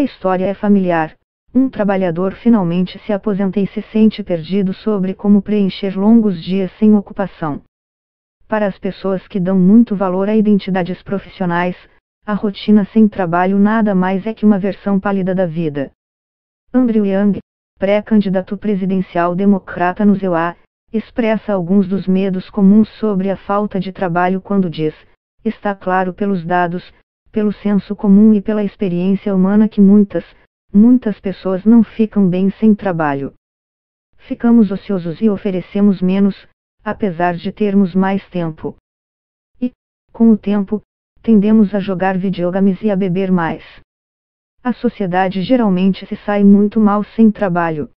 A história é familiar. Um trabalhador finalmente se aposenta e se sente perdido sobre como preencher longos dias sem ocupação. Para as pessoas que dão muito valor a identidades profissionais, a rotina sem trabalho nada mais é que uma versão pálida da vida. Andrew Yang, pré-candidato presidencial democrata no EUA, expressa alguns dos medos comuns sobre a falta de trabalho quando diz: está claro pelos dados, pelo senso comum e pela experiência humana que muitas pessoas não ficam bem sem trabalho. Ficamos ociosos e oferecemos menos, apesar de termos mais tempo. E, com o tempo, tendemos a jogar videogames e a beber mais. A sociedade geralmente se sai muito mal sem trabalho.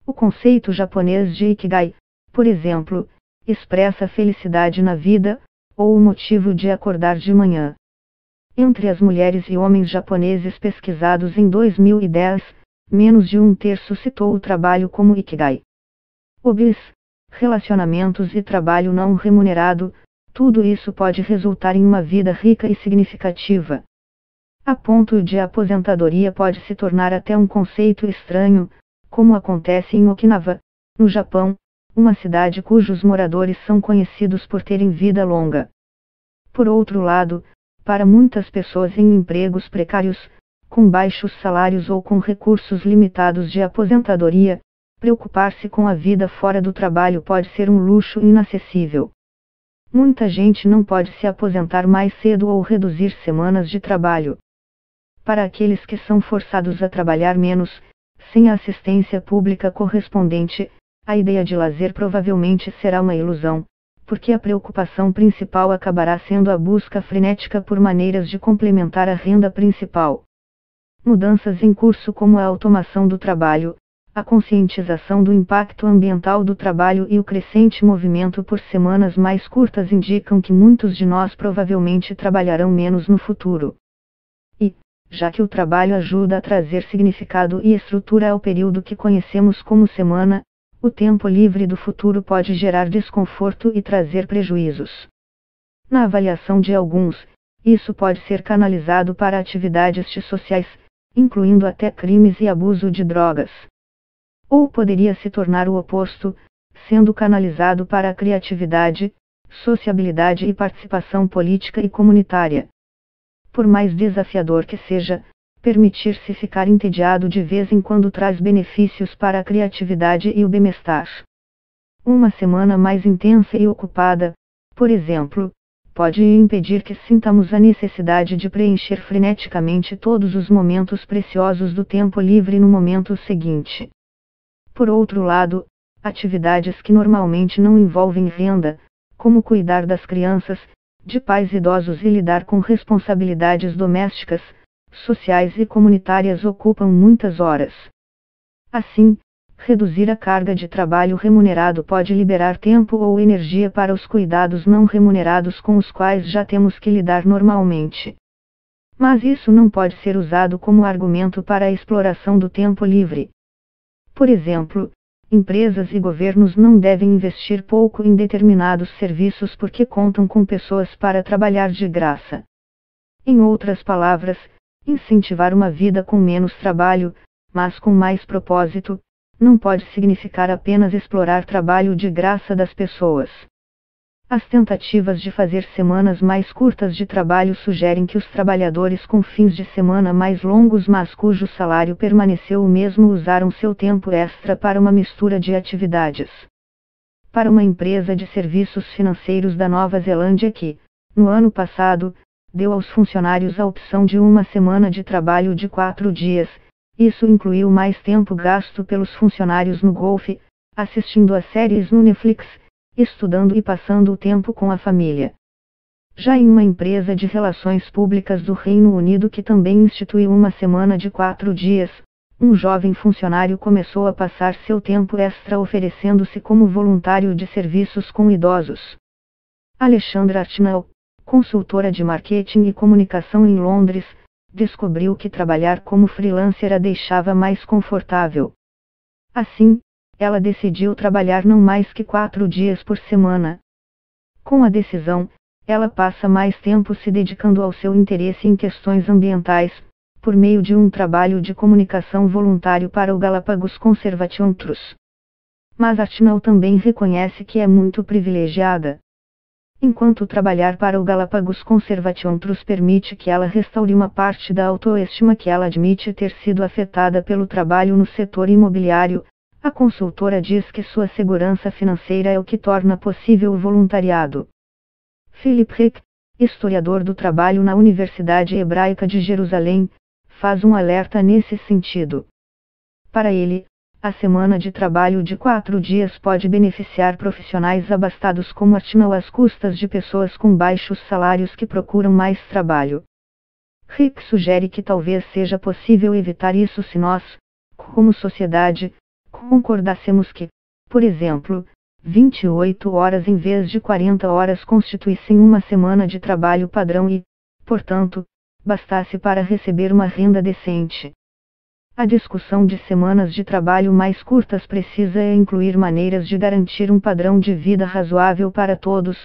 O conceito japonês de Ikigai, por exemplo, expressa a felicidade na vida, ou o motivo de acordar de manhã. Entre as mulheres e homens japoneses pesquisados em 2010, menos de um terço citou o trabalho como Ikigai. Hobbies, relacionamentos e trabalho não remunerado, tudo isso pode resultar em uma vida rica e significativa. A ponto de a aposentadoria pode se tornar até um conceito estranho, como acontece em Okinawa, no Japão, uma cidade cujos moradores são conhecidos por terem vida longa. Por outro lado, para muitas pessoas em empregos precários, com baixos salários ou com recursos limitados de aposentadoria, preocupar-se com a vida fora do trabalho pode ser um luxo inacessível. Muita gente não pode se aposentar mais cedo ou reduzir semanas de trabalho. Para aqueles que são forçados a trabalhar menos, sem a assistência pública correspondente, a ideia de lazer provavelmente será uma ilusão, porque a preocupação principal acabará sendo a busca frenética por maneiras de complementar a renda principal. Mudanças em curso como a automação do trabalho, a conscientização do impacto ambiental do trabalho e o crescente movimento por semanas mais curtas indicam que muitos de nós provavelmente trabalharão menos no futuro. E, já que o trabalho ajuda a trazer significado e estrutura ao período que conhecemos como semana, o tempo livre do futuro pode gerar desconforto e trazer prejuízos. Na avaliação de alguns, isso pode ser canalizado para atividades sociais, incluindo até crimes e abuso de drogas. Ou poderia se tornar o oposto, sendo canalizado para a criatividade, sociabilidade e participação política e comunitária. Por mais desafiador que seja, permitir-se ficar entediado de vez em quando traz benefícios para a criatividade e o bem-estar. Uma semana mais intensa e ocupada, por exemplo, pode impedir que sintamos a necessidade de preencher freneticamente todos os momentos preciosos do tempo livre no momento seguinte. Por outro lado, atividades que normalmente não envolvem renda, como cuidar das crianças, de pais idosos e lidar com responsabilidades domésticas, sociais e comunitárias ocupam muitas horas. Assim, reduzir a carga de trabalho remunerado pode liberar tempo ou energia para os cuidados não remunerados com os quais já temos que lidar normalmente. Mas isso não pode ser usado como argumento para a exploração do tempo livre. Por exemplo, empresas e governos não devem investir pouco em determinados serviços porque contam com pessoas para trabalhar de graça. Em outras palavras, incentivar uma vida com menos trabalho, mas com mais propósito, não pode significar apenas explorar trabalho de graça das pessoas. As tentativas de fazer semanas mais curtas de trabalho sugerem que os trabalhadores com fins de semana mais longos mas cujo salário permaneceu o mesmo usaram seu tempo extra para uma mistura de atividades. Para uma empresa de serviços financeiros da Nova Zelândia que, no ano passado, deu aos funcionários a opção de uma semana de trabalho de 4 dias, isso incluiu mais tempo gasto pelos funcionários no golfe, assistindo a séries no Netflix, estudando e passando o tempo com a família. Já em uma empresa de relações públicas do Reino Unido que também instituiu uma semana de 4 dias, um jovem funcionário começou a passar seu tempo extra oferecendo-se como voluntário de serviços com idosos. Alexandra Artinal, consultora de marketing e comunicação em Londres, descobriu que trabalhar como freelancer a deixava mais confortável. Assim, ela decidiu trabalhar não mais que 4 dias por semana. Com a decisão, ela passa mais tempo se dedicando ao seu interesse em questões ambientais, por meio de um trabalho de comunicação voluntário para o Galapagos Conservation Trust. Mas Artinal também reconhece que é muito privilegiada. Enquanto trabalhar para o Galapagos Conservation Trust permite que ela restaure uma parte da autoestima que ela admite ter sido afetada pelo trabalho no setor imobiliário, a consultora diz que sua segurança financeira é o que torna possível o voluntariado. Philip Rick, historiador do trabalho na Universidade Hebraica de Jerusalém, faz um alerta nesse sentido. Para ele, a semana de trabalho de 4 dias pode beneficiar profissionais abastados como Artinal às custas de pessoas com baixos salários que procuram mais trabalho. Rick sugere que talvez seja possível evitar isso se nós, como sociedade, concordássemos que, por exemplo, 28 horas em vez de 40 horas constituíssem uma semana de trabalho padrão e, portanto, bastasse para receber uma renda decente. A discussão de semanas de trabalho mais curtas precisa incluir maneiras de garantir um padrão de vida razoável para todos,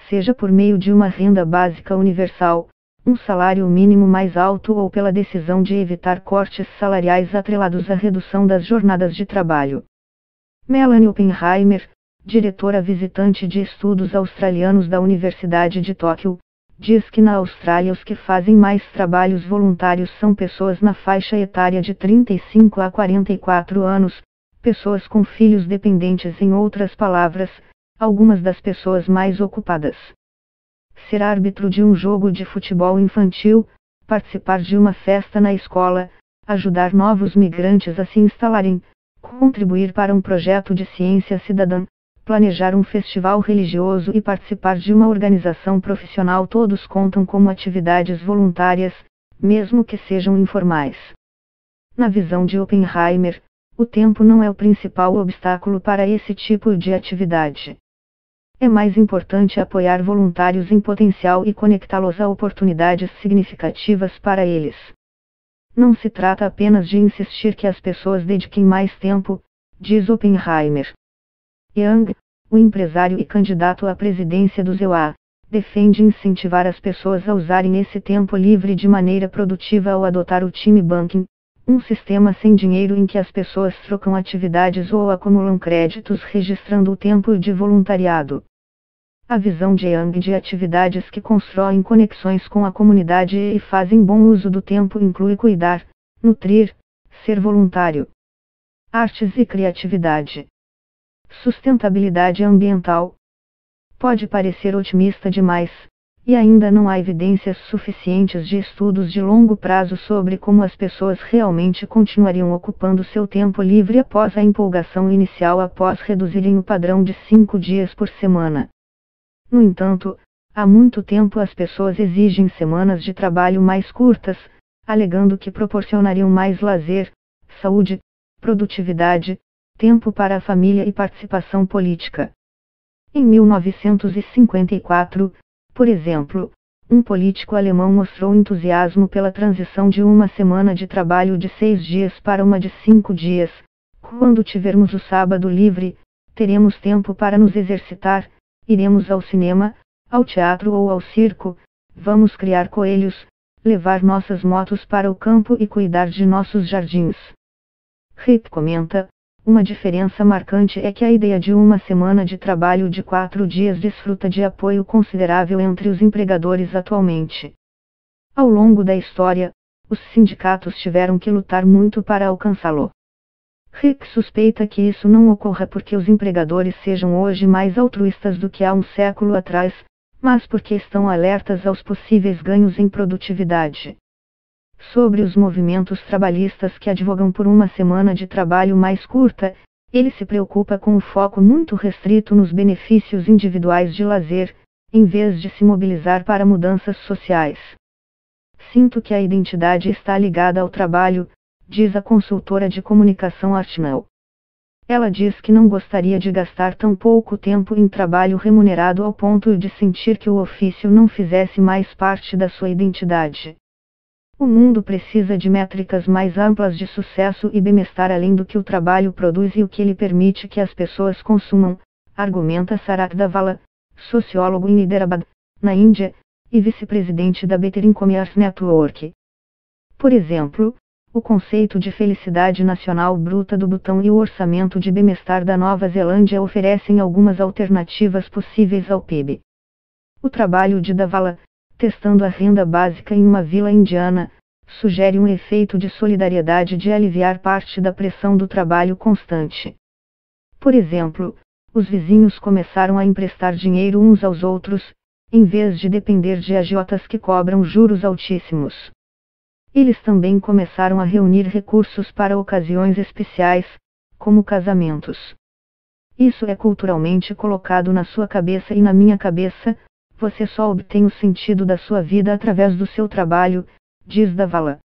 seja por meio de uma renda básica universal, um salário mínimo mais alto ou pela decisão de evitar cortes salariais atrelados à redução das jornadas de trabalho. Melanie Oppenheimer, diretora visitante de estudos australianos da Universidade de Tóquio, diz que na Austrália os que fazem mais trabalhos voluntários são pessoas na faixa etária de 35 a 44 anos, pessoas com filhos dependentes, em outras palavras, algumas das pessoas mais ocupadas. Ser árbitro de um jogo de futebol infantil, participar de uma festa na escola, ajudar novos migrantes a se instalarem, contribuir para um projeto de ciência cidadã, planejar um festival religioso e participar de uma organização profissional, todos contam como atividades voluntárias, mesmo que sejam informais. Na visão de Oppenheimer, o tempo não é o principal obstáculo para esse tipo de atividade. É mais importante apoiar voluntários em potencial e conectá-los a oportunidades significativas para eles. Não se trata apenas de insistir que as pessoas dediquem mais tempo, diz Oppenheimer. Young, o empresário e candidato à presidência do ZEUA, defende incentivar as pessoas a usarem esse tempo livre de maneira produtiva ao adotar o time banking, um sistema sem dinheiro em que as pessoas trocam atividades ou acumulam créditos registrando o tempo de voluntariado. A visão de Young de atividades que constroem conexões com a comunidade e fazem bom uso do tempo inclui cuidar, nutrir, ser voluntário, artes e criatividade. Sustentabilidade ambiental. Pode parecer otimista demais, e ainda não há evidências suficientes de estudos de longo prazo sobre como as pessoas realmente continuariam ocupando seu tempo livre após a empolgação inicial após reduzirem o padrão de 5 dias por semana. No entanto, há muito tempo as pessoas exigem semanas de trabalho mais curtas, alegando que proporcionariam mais lazer, saúde, produtividade, tempo para a família e participação política. Em 1954, por exemplo, um político alemão mostrou entusiasmo pela transição de uma semana de trabalho de 6 dias para uma de 5 dias. Quando tivermos o sábado livre, teremos tempo para nos exercitar, iremos ao cinema, ao teatro ou ao circo, vamos criar coelhos, levar nossas motos para o campo e cuidar de nossos jardins. Rick comenta: uma diferença marcante é que a ideia de uma semana de trabalho de 4 dias desfruta de apoio considerável entre os empregadores atualmente. Ao longo da história, os sindicatos tiveram que lutar muito para alcançá-lo. Rick suspeita que isso não ocorra porque os empregadores sejam hoje mais altruístas do que há um século atrás, mas porque estão alertas aos possíveis ganhos em produtividade. Sobre os movimentos trabalhistas que advogam por uma semana de trabalho mais curta, ele se preocupa com o foco muito restrito nos benefícios individuais de lazer, em vez de se mobilizar para mudanças sociais. Sinto que a identidade está ligada ao trabalho, diz a consultora de comunicação Artinal. Ela diz que não gostaria de gastar tão pouco tempo em trabalho remunerado ao ponto de sentir que o ofício não fizesse mais parte da sua identidade. O mundo precisa de métricas mais amplas de sucesso e bem-estar além do que o trabalho produz e o que ele permite que as pessoas consumam, argumenta Sarat Dhavala, sociólogo em Hyderabad, na Índia, e vice-presidente da Better in Commerce Network. Por exemplo, o conceito de felicidade nacional bruta do Butão e o orçamento de bem-estar da Nova Zelândia oferecem algumas alternativas possíveis ao PIB. O trabalho de Davala, testando a renda básica em uma vila indiana, sugere um efeito de solidariedade de aliviar parte da pressão do trabalho constante. Por exemplo, os vizinhos começaram a emprestar dinheiro uns aos outros, em vez de depender de agiotas que cobram juros altíssimos. Eles também começaram a reunir recursos para ocasiões especiais, como casamentos. Isso é culturalmente colocado na sua cabeça e na minha cabeça. Você só obtém o sentido da sua vida através do seu trabalho, diz Davala.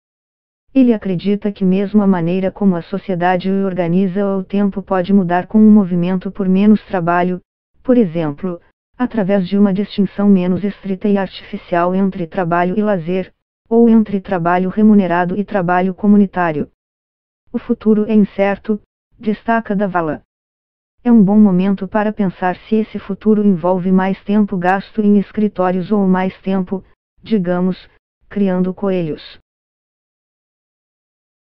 Ele acredita que mesmo a maneira como a sociedade o organiza ao tempo pode mudar com um movimento por menos trabalho, por exemplo, através de uma distinção menos estrita e artificial entre trabalho e lazer, ou entre trabalho remunerado e trabalho comunitário. O futuro é incerto, destaca Davala. É um bom momento para pensar se esse futuro envolve mais tempo gasto em escritórios ou mais tempo, digamos, criando coelhos.